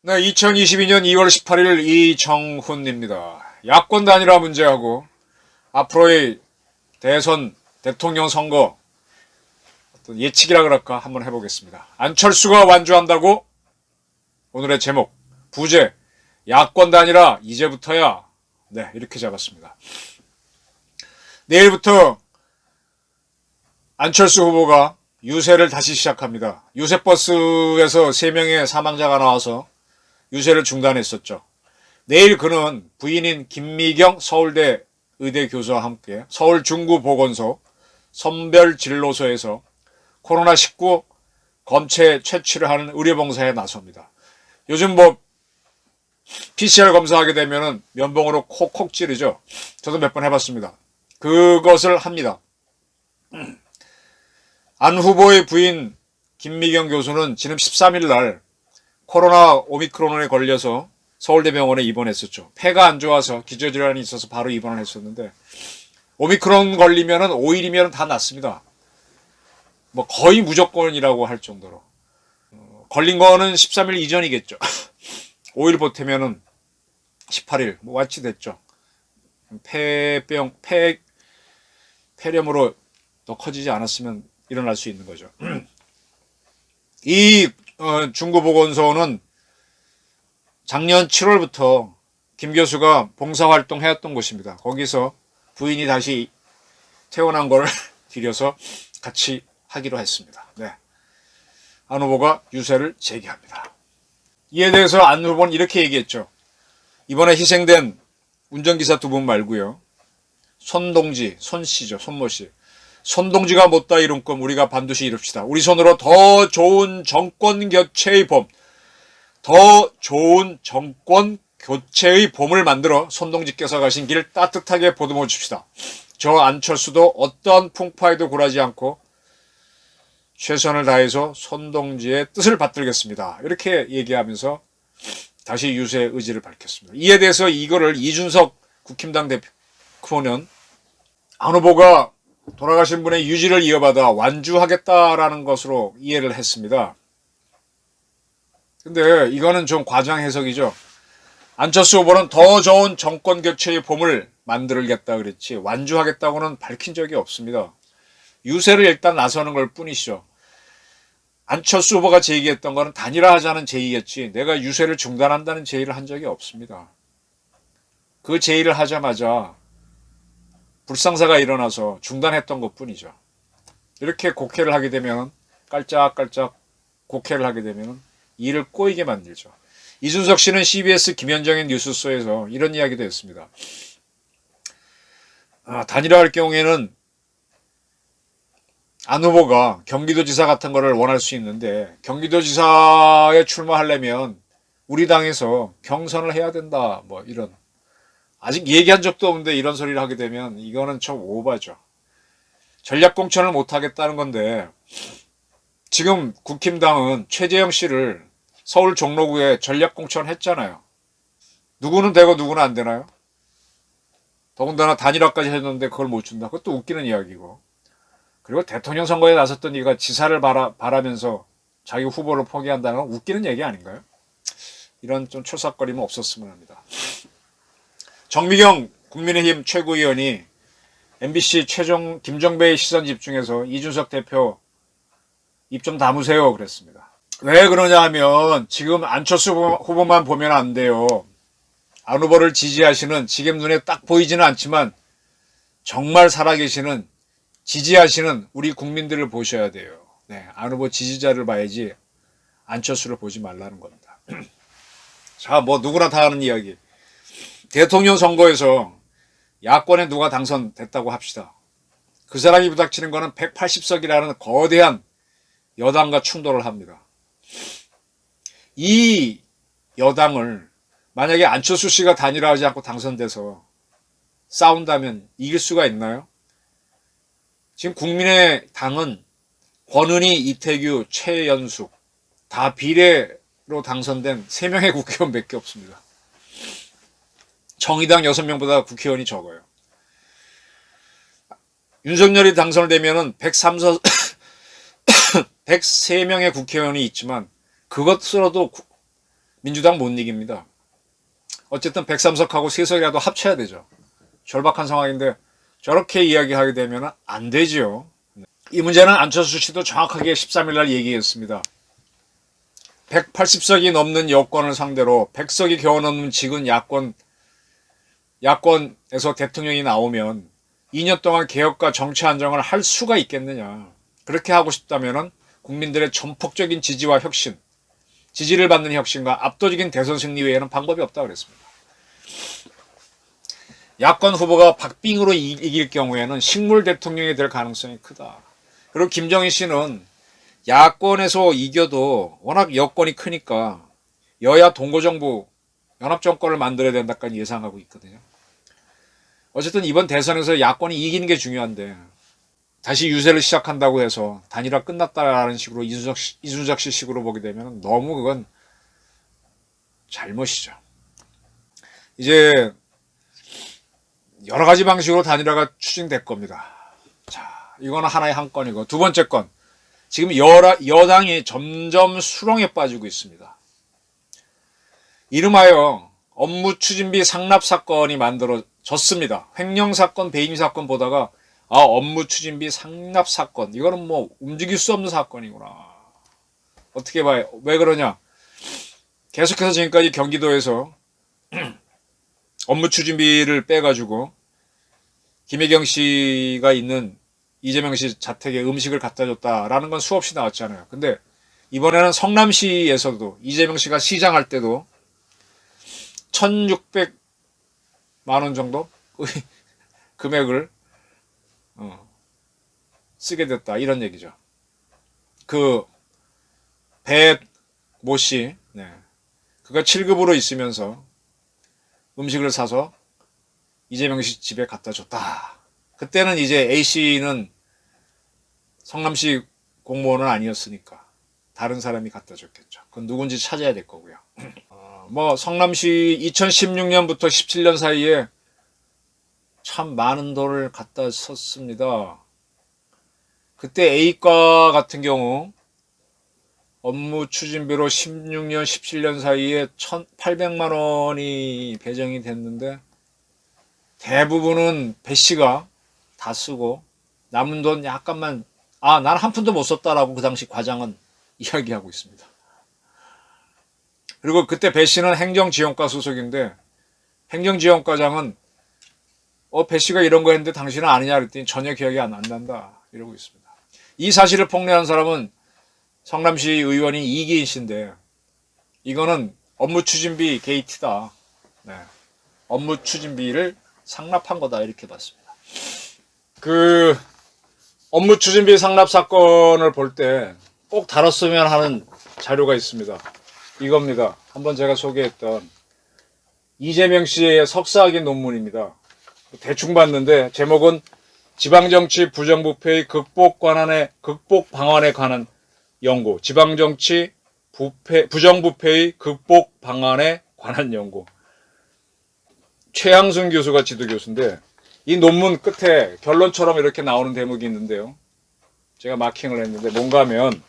네, 2022년 2월 18일 이정훈입니다. 야권 단일화 문제하고 앞으로의 대선 대통령 선거 어떤 예측이라 그럴까 한번 해보겠습니다. 안철수가 완주한다고? 오늘의 제목 부재 야권 단일화 이제부터야. 네, 이렇게 잡았습니다. 내일부터 안철수 후보가 유세를 다시 시작합니다. 유세버스에서 3명의 사망자가 나와서 유세를 중단했었죠. 내일 그는 부인인 김미경 서울대 의대 교수와 함께 서울 중구보건소 선별진료소에서 코로나19 검체 채취를 하는 의료봉사에 나섭니다. 요즘 PCR 검사하게 되면은 면봉으로 콕콕 찌르죠. 저도 몇 번 해봤습니다. 그것을 합니다. 안 후보의 부인 김미경 교수는 지난 13일 날 코로나 오미크론에 걸려서 서울대병원에 입원했었죠. 폐가 안 좋아서 기저질환이 있어서 바로 입원을 했었는데 오미크론 걸리면은 5일이면 다 낫습니다. 거의 무조건이라고 할 정도로 걸린 거는 13일 이전이겠죠. 5일 보태면은 18일 완치됐죠. 폐렴으로 더 커지지 않았으면 일어날 수 있는 거죠. 이 중구보건소는 작년 7월부터 김 교수가 봉사활동 해왔던 곳입니다. 거기서 부인이 다시 퇴원한 걸 들여서 같이 하기로 했습니다. 네. 안 후보가 유세를 재개합니다. 이에 대해서 안 후보는 이렇게 얘기했죠. 이번에 희생된 운전기사 2분 말고요. 손동지, 손씨죠. 손모씨. 손동지가 못다 이룬 꿈 우리가 반드시 이룹시다. 우리 손으로 더 좋은 정권 교체의 봄, 더 좋은 정권 교체의 봄을 만들어 손동지께서 가신 길 따뜻하게 보듬어 줍시다. 저 안철수도 어떠한 풍파에도 굴하지 않고 최선을 다해서 손동지의 뜻을 받들겠습니다. 이렇게 얘기하면서 다시 유세 의지를 밝혔습니다. 이에 대해서 이거를 이준석 국힘당 대표는 안 후보가 돌아가신 분의 유지를 이어받아 완주하겠다라는 것으로 이해를 했습니다. 근데 이거는 좀 과장 해석이죠. 안철수 후보는 더 좋은 정권 교체의 봄을 만들겠다 그랬지 완주하겠다고는 밝힌 적이 없습니다. 유세를 일단 나서는 걸 뿐이죠. 안철수 후보가 제기했던 거는 단일화하자는 제의였지 내가 유세를 중단한다는 제의를 한 적이 없습니다. 그 제의를 하자마자 불상사가 일어나서 중단했던 것뿐이죠. 이렇게 곡해를 하게 되면 깔짝깔짝 곡해를 하게 되면 일을 꼬이게 만들죠. 이준석 씨는 CBS 김현정의 뉴스쇼에서 이런 이야기도 했습니다. 단일화할 경우에는 안 후보가 경기도지사 같은 거를 원할 수 있는데 경기도지사에 출마하려면 우리 당에서 경선을 해야 된다. 이런 아직 얘기한 적도 없는데 이런 소리를 하게 되면 이거는 좀 오바죠. 전략공천을 못하겠다는 건데 지금 국힘당은 최재형 씨를 서울 종로구에 전략공천 했잖아요. 누구는 되고 누구는 안 되나요? 더군다나 단일화까지 했는데 그걸 못 준다. 그것도 웃기는 이야기고. 그리고 대통령 선거에 나섰던 이가 지사를 바라면서 자기 후보를 포기한다는 건 웃기는 얘기 아닌가요? 이런 좀 초삭거림은 없었으면 합니다. 정미경 국민의힘 최고위원이 MBC 김정배의 시선 집중해서 이준석 대표 입 좀 다무세요 그랬습니다. 왜 그러냐 하면 지금 안철수 후보만 보면 안 돼요. 안 후보를 지지하시는 지금 눈에 딱 보이지는 않지만 정말 살아계시는 지지하시는 우리 국민들을 보셔야 돼요. 네, 안 후보 지지자를 봐야지 안철수를 보지 말라는 겁니다. 자, 누구나 다 하는 이야기. 대통령 선거에서 야권에 누가 당선됐다고 합시다. 그 사람이 부닥치는 거는 180석이라는 거대한 여당과 충돌을 합니다. 이 여당을 만약에 안철수 씨가 단일화하지 않고 당선돼서 싸운다면 이길 수가 있나요? 지금 국민의당은 권은희, 이태규, 최연숙 다 비례로 당선된 3명의 국회의원밖에 없습니다. 정의당 6명보다 국회의원이 적어요. 윤석열이 당선되면은 103명의 국회의원이 있지만 그것으로도 민주당 못 이깁니다. 어쨌든 103석하고 3석이라도 합쳐야 되죠. 절박한 상황인데 저렇게 이야기하게 되면 안 되죠. 이 문제는 안철수 씨도 정확하게 13일 날 얘기했습니다. 180석이 넘는 여권을 상대로 100석이 겨우 넘는 지금 야권에서 대통령이 나오면 2년 동안 개혁과 정치 안정을 할 수가 있겠느냐. 그렇게 하고 싶다면 국민들의 전폭적인 지지와 혁신, 지지를 받는 혁신과 압도적인 대선 승리 외에는 방법이 없다고 그랬습니다. 야권 후보가 박빙으로 이길 경우에는 식물 대통령이 될 가능성이 크다. 그리고 김정인 씨는 야권에서 이겨도 워낙 여권이 크니까 여야 동고정부 연합정권을 만들어야 된다까지 예상하고 있거든요. 어쨌든 이번 대선에서 야권이 이기는 게 중요한데 다시 유세를 시작한다고 해서 단일화 끝났다라는 식으로 이준석 씨 식으로 보게 되면 너무 그건 잘못이죠. 이제 여러 가지 방식으로 단일화가 추진될 겁니다. 자, 이거는 하나의 한 건이고 두 번째 건. 지금 여당이 점점 수렁에 빠지고 있습니다. 이름하여 업무추진비 상납사건이 만들어졌습니다. 횡령사건, 배임사건 보다가 업무추진비 상납사건. 이거는 뭐 움직일 수 없는 사건이구나. 어떻게 봐요? 왜 그러냐? 계속해서 지금까지 경기도에서 업무추진비를 빼가지고 김혜경 씨가 있는 이재명 씨 자택에 음식을 갖다 줬다라는 건 수없이 나왔잖아요. 근데 이번에는 성남시에서도 이재명 씨가 시장할 때도 1,600만 원 정도 금액을 쓰게 됐다 이런 얘기죠. 그 배모 씨, 그가 7급으로 있으면서 음식을 사서 이재명 씨 집에 갖다 줬다. 그때는 이제 A씨는 성남시 공무원은 아니었으니까 다른 사람이 갖다 줬겠죠. 그건 누군지 찾아야 될 거고요. 뭐 성남시 2016년부터 17년 사이에 참 많은 돈을 갖다 썼습니다. 그때 A과 같은 경우 업무 추진비로 16년, 17년 사이에 1,800만 원이 배정이 됐는데 대부분은 배 씨가 다 쓰고 남은 돈 약간만 난 한 푼도 못 썼다라고 그 당시 과장은 이야기하고 있습니다. 그리고 그때 배 씨는 행정지원과 소속인데 행정지원과장은 배 씨가 이런 거 했는데 당신은 아니냐 그랬더니 전혀 기억이 안 난다 이러고 있습니다. 이 사실을 폭로한 사람은 성남시 의원인 이기인 씨인데 이거는 업무추진비 게이트다. 업무추진비를 상납한 거다 이렇게 봤습니다. 그 업무추진비 상납 사건을 볼 때 꼭 다뤘으면 하는 자료가 있습니다. 이겁니다. 한번 제가 소개했던 이재명 씨의 석사학위 논문입니다. 대충 봤는데 제목은 지방정치 부정부패의 극복 방안에 관한 연구. 지방정치 부정부패의 극복 방안에 관한 연구. 최양순 교수가 지도교수인데 이 논문 끝에 결론처럼 이렇게 나오는 대목이 있는데요. 제가 마킹을 했는데 뭔가 하면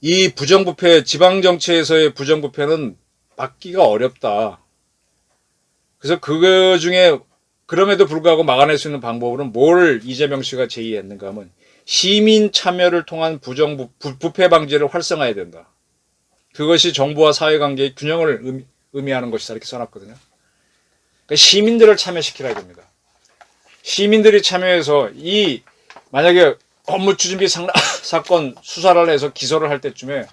이 부정부패, 지방정치에서의 부정부패는 막기가 어렵다. 그래서 그거 중에 그럼에도 불구하고 막아낼 수 있는 방법으로는 뭘 이재명 씨가 제의했는가 하면 시민 참여를 통한 부패 방지를 활성화해야 된다. 그것이 정부와 사회관계의 균형을 의미하는 것이다 이렇게 써놨거든요. 그러니까 시민들을 참여시키라 됩니다. 시민들이 참여해서 만약에 업무추진비 사건 수사를 해서 기소를 할 때쯤에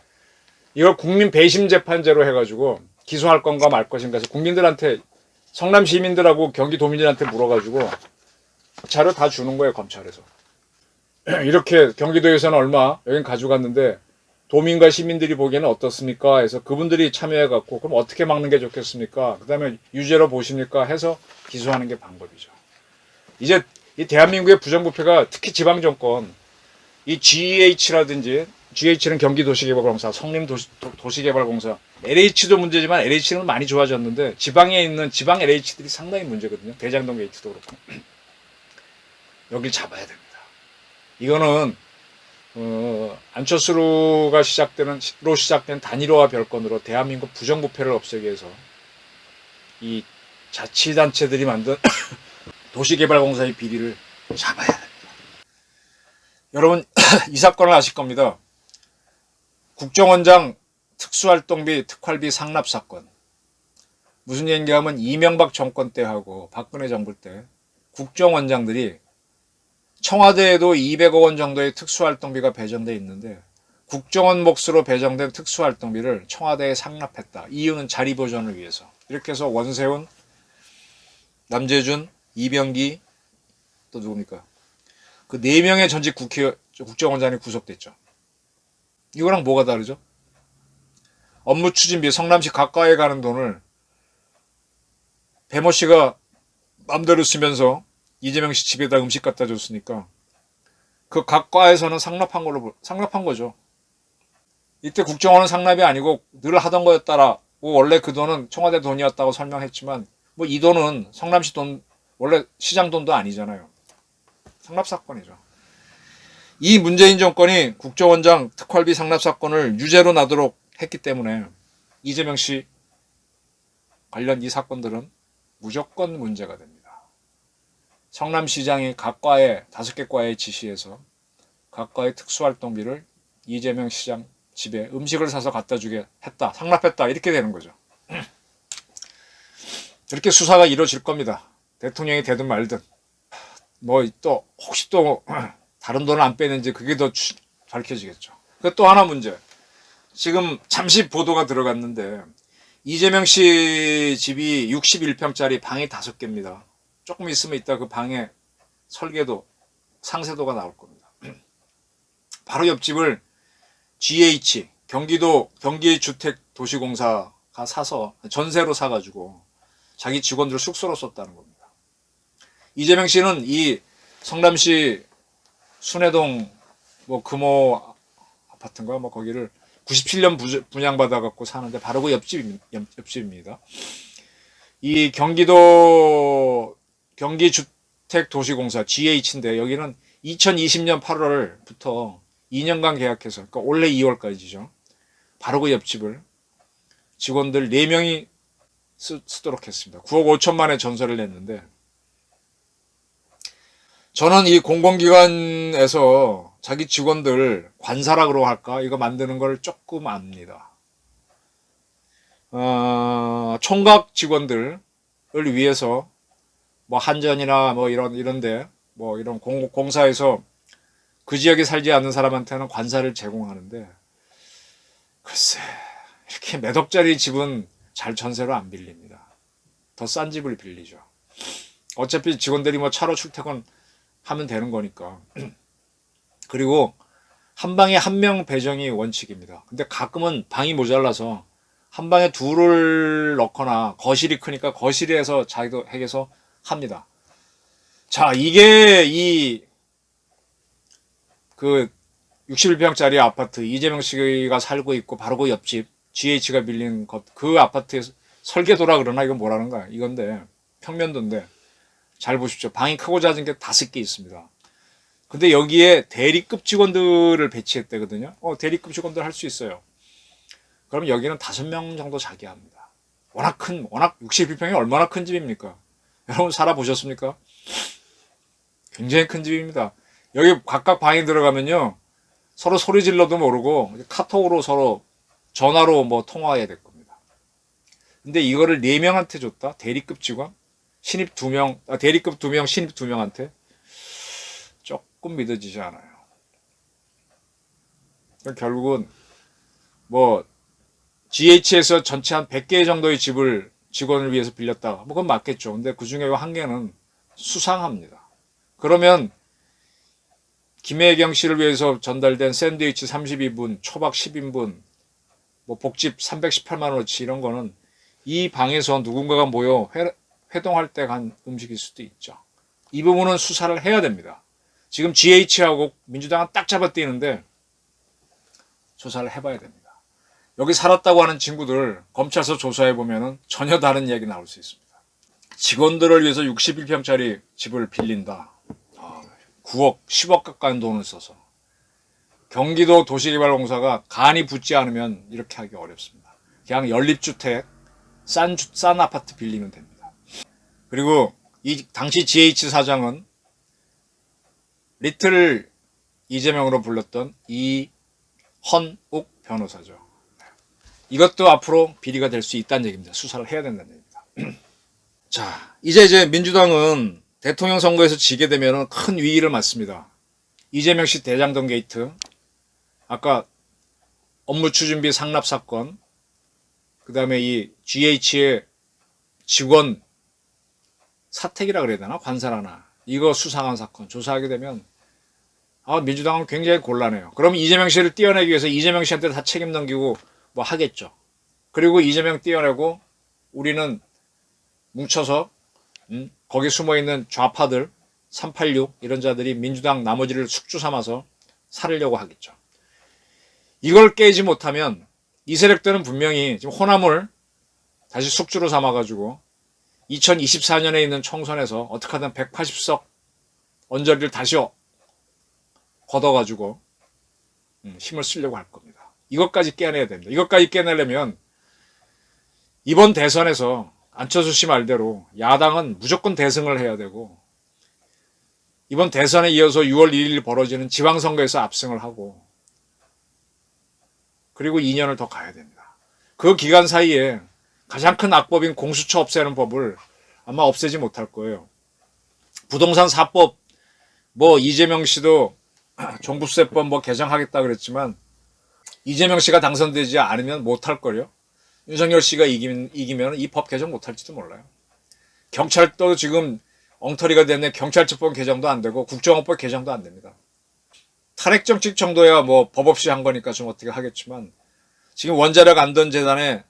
이걸 국민 배심 재판제로 해가지고 기소할 건가 말 것인가 해서 국민들한테 성남 시민들하고 경기도민들한테 물어가지고 자료 다 주는 거예요 검찰에서. 이렇게 경기도에서는 얼마 여긴 가져갔는데 도민과 시민들이 보기에는 어떻습니까? 해서 그분들이 참여해갖고 그럼 어떻게 막는 게 좋겠습니까? 그 다음에 유죄로 보십니까? 해서 기소하는 게 방법이죠. 이제 이 대한민국의 부정부패가 특히 지방정권 이 GH라든지 GH는 경기도시개발공사, 성림도시개발공사, LH도 문제지만 LH는 많이 좋아졌는데 지방에 있는 지방 LH들이 상당히 문제거든요. 대장동 게이트도 그렇고. 여길 잡아야 됩니다. 이거는 안철수로가 시작된 단일화 별건으로 대한민국 부정부패를 없애기 위해서 이 자치단체들이 만든 도시개발공사의 비리를 잡아야 됩니다. 여러분 이 사건을 아실 겁니다. 국정원장 특수활동비 특활비 상납 사건. 무슨 얘기인가 하면 이명박 정권 때 하고 박근혜 정부 때 국정원장들이 청와대에도 200억 원 정도의 특수활동비가 배정돼 있는데 국정원 몫으로 배정된 특수활동비를 청와대에 상납했다. 이유는 자리 보존을 위해서. 이렇게 해서 원세훈, 남재준, 이병기 또 누굽니까? 그 4명의 전직 국정원장이 구속됐죠. 이거랑 뭐가 다르죠? 업무 추진비 성남시 가까에 가는 돈을 배모 씨가 맘대로 쓰면서 이재명 씨 집에다 음식 갖다 줬으니까 그 가까에서는 상납한 거죠. 이때 국정원은 상납이 아니고 늘 하던 거였다라고 원래 그 돈은 청와대 돈이었다고 설명했지만 뭐 이 돈은 성남시 돈 원래 시장 돈도 아니잖아요. 상납 사건이죠. 이 문재인 정권이 국정원장 특활비 상납 사건을 유죄로 나도록 했기 때문에 이재명 씨 관련 이 사건들은 무조건 문제가 됩니다. 성남시장이 각과의 5개 과에 지시해서 각과의 특수활동비를 이재명 시장 집에 음식을 사서 갖다 주게 했다. 상납했다. 이렇게 되는 거죠. 이렇게 수사가 이루어질 겁니다. 대통령이 되든 말든. 뭐 또 혹시 또 다른 돈을 안 빼는지 그게 더 밝혀지겠죠. 그 또 하나 문제. 지금 잠시 보도가 들어갔는데 이재명 씨 집이 61평짜리 방이 5개입니다. 조금 있으면 이따 그 방에 설계도, 상세도가 나올 겁니다. 바로 옆집을 GH, 경기주택도시공사가 사서 전세로 사가지고 자기 직원들 숙소로 썼다는 겁니다. 이재명 씨는 이 성남시 순회동 뭐 금호 아파트인가 뭐 거기를 97년 분양받아갖고 사는데 바로 그 옆집입니다. 이 경기주택도시공사 GH인데 여기는 2020년 8월부터 2년간 계약해서 그러니까 올해 2월까지죠. 바로 그 옆집을 직원들 4명이 쓰도록 했습니다. 9억 5천만의 전세를 냈는데 저는 이 공공기관에서 자기 직원들 관사라고 할까 이거 만드는 걸 조금 압니다. 총각 직원들을 위해서 뭐 한전이나 뭐 이런데 뭐 이런 공사에서 그 지역에 살지 않는 사람한테는 관사를 제공하는데 글쎄 이렇게 몇 억짜리 집은 잘 전세로 안 빌립니다. 더 싼 집을 빌리죠. 어차피 직원들이 뭐 차로 출퇴근 하면 되는 거니까. 그리고 한 방에 1명 배정이 원칙입니다. 근데 가끔은 방이 모자라서 한 방에 2를 넣거나 거실이 크니까 거실에서 자기도 핵에서 합니다. 자, 이게 그 61평짜리 아파트 이재명 씨가 살고 있고 바로 그 옆집 GH가 빌린 그 아파트에 설계도라 그러나 이건 뭐라는 거야? 이건데 평면도인데 잘 보십시오. 방이 크고 작은 게 5개 있습니다. 근데 여기에 대리급 직원들을 배치했대거든요. 대리급 직원들 할 수 있어요. 그럼 여기는 5명 정도 자기 합니다. 워낙 61평이 얼마나 큰 집입니까? 여러분 살아보셨습니까? 굉장히 큰 집입니다. 여기 각각 방에 들어가면요. 서로 소리 질러도 모르고 카톡으로 서로 전화로 뭐 통화해야 될 겁니다. 근데 이거를 4명한테 줬다? 대리급 직원? 신입 2명, 대리급 2명, 신입 2명한테? 조금 믿어지지 않아요. 결국은 뭐 GH에서 전체 한 100개 정도의 집을 직원을 위해서 빌렸다. 뭐 그건 맞겠죠. 근데 그 중에 1개는 수상합니다. 그러면 김혜경 씨를 위해서 전달된 샌드위치 32분, 초밥 10인분, 뭐 복집 318만 원어치 이런 거는 이 방에서 누군가가 모여 회동할 때 간 음식일 수도 있죠. 이 부분은 수사를 해야 됩니다. 지금 GH하고 민주당은 딱 잡아떼는데 조사를 해봐야 됩니다. 여기 살았다고 하는 친구들 검찰서 조사해보면 전혀 다른 이야기 나올 수 있습니다. 직원들을 위해서 61평짜리 집을 빌린다. 9억, 10억 가까운 돈을 써서. 경기도 도시개발공사가 간이 붙지 않으면 이렇게 하기 어렵습니다. 그냥 연립주택, 싼 아파트 빌리면 됩니다. 그리고 이 당시 GH 사장은 리틀 이재명으로 불렀던 이헌욱 변호사죠. 이것도 앞으로 비리가 될 수 있다는 얘기입니다. 수사를 해야 된다는 얘기입니다. 자, 이제 민주당은 대통령 선거에서 지게 되면 큰 위기를 맞습니다. 이재명 씨 대장동 게이트, 아까 업무 추진비 상납 사건, 그 다음에 이 GH의 직원 사택이라 그래야 되나? 관살하나. 이거 수상한 사건 조사하게 되면 민주당은 굉장히 곤란해요. 그럼 이재명 씨를 띄어내기 위해서 이재명 씨한테 다 책임 넘기고 뭐 하겠죠. 그리고 이재명 띄어내고 우리는 뭉쳐서 거기 숨어있는 좌파들 386 이런 자들이 민주당 나머지를 숙주 삼아서 살으려고 하겠죠. 이걸 깨지 못하면 이 세력들은 분명히 지금 호남을 다시 숙주로 삼아가지고 2024년에 있는 총선에서 어떻게 하든 180석 언저리를 다시 걷어가지고 힘을 쓰려고 할 겁니다. 이것까지 깨내야 됩니다. 이것까지 깨내려면 이번 대선에서 안철수 씨 말대로 야당은 무조건 대승을 해야 되고 이번 대선에 이어서 6월 1일 벌어지는 지방선거에서 압승을 하고 그리고 2년을 더 가야 됩니다. 그 기간 사이에 가장 큰 악법인 공수처 없애는 법을 아마 없애지 못할 거예요. 부동산 4법 뭐 이재명 씨도 종부세법 뭐 개정하겠다 그랬지만 이재명 씨가 당선되지 않으면 못할 거요. 윤석열 씨가 이기면 이 법 개정 못할지도 몰라요. 경찰도 지금 엉터리가 됐네. 경찰처법 개정도 안 되고 국정원법 개정도 안 됩니다. 탈핵정책 정도야 뭐 법 없이 한 거니까 좀 어떻게 하겠지만 지금 원자력 안전재단에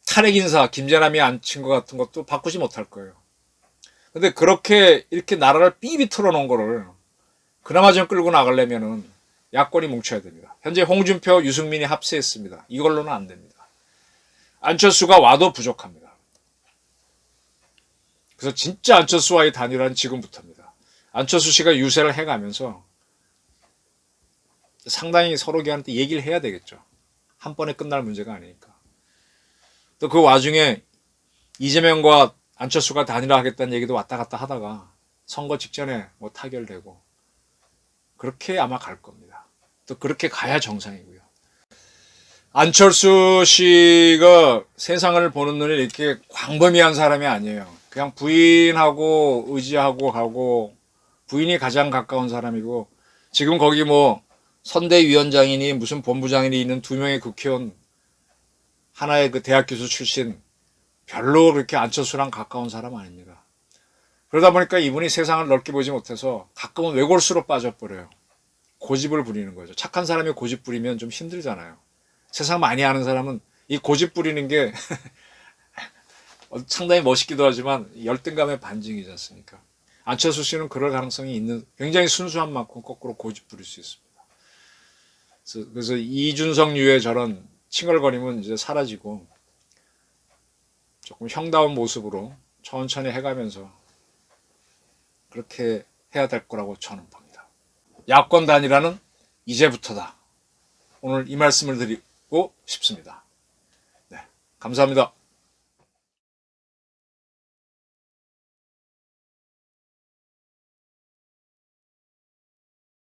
탈핵 인사 김재남이 앉힌 것 같은 것도 바꾸지 못할 거예요. 근데 그렇게 이렇게 나라를 삐비 틀어놓은 거를 그나마 좀 끌고 나가려면은 야권이 뭉쳐야 됩니다. 현재 홍준표, 유승민이 합세했습니다. 이걸로는 안 됩니다. 안철수가 와도 부족합니다. 그래서 진짜 안철수와의 단일화는 지금부터입니다. 안철수 씨가 유세를 해가면서 상당히 서로 걔한테 얘기를 해야 되겠죠. 한 번에 끝날 문제가 아니니까. 또 그 와중에 이재명과 안철수가 단일화하겠다는 얘기도 왔다 갔다 하다가 선거 직전에 뭐 타결되고 그렇게 아마 갈 겁니다. 또 그렇게 가야 정상이고요. 안철수 씨가 세상을 보는 눈이 이렇게 광범위한 사람이 아니에요. 그냥 부인하고 의지하고 가고 부인이 가장 가까운 사람이고 지금 거기 뭐 선대위원장이니 무슨 본부장이니 있는 2명의 국회의원 하나의 그 대학 교수 출신 별로 그렇게 안철수랑 가까운 사람 아닙니다. 그러다 보니까 이분이 세상을 넓게 보지 못해서 가끔은 외골수로 빠져버려요. 고집을 부리는 거죠. 착한 사람이 고집 부리면 좀 힘들잖아요. 세상 많이 아는 사람은 이 고집 부리는 게 상당히 멋있기도 하지만 열등감의 반증이지 않습니까? 안철수 씨는 그럴 가능성이 있는 굉장히 순수한 만큼 거꾸로 고집 부릴 수 있습니다. 그래서 이준석류의 저런 칭얼거림은 이제 사라지고 조금 형다운 모습으로 천천히 해가면서 그렇게 해야 될 거라고 저는 봅니다. 야권 단일화는 이제부터다. 오늘 이 말씀을 드리고 싶습니다. 네, 감사합니다.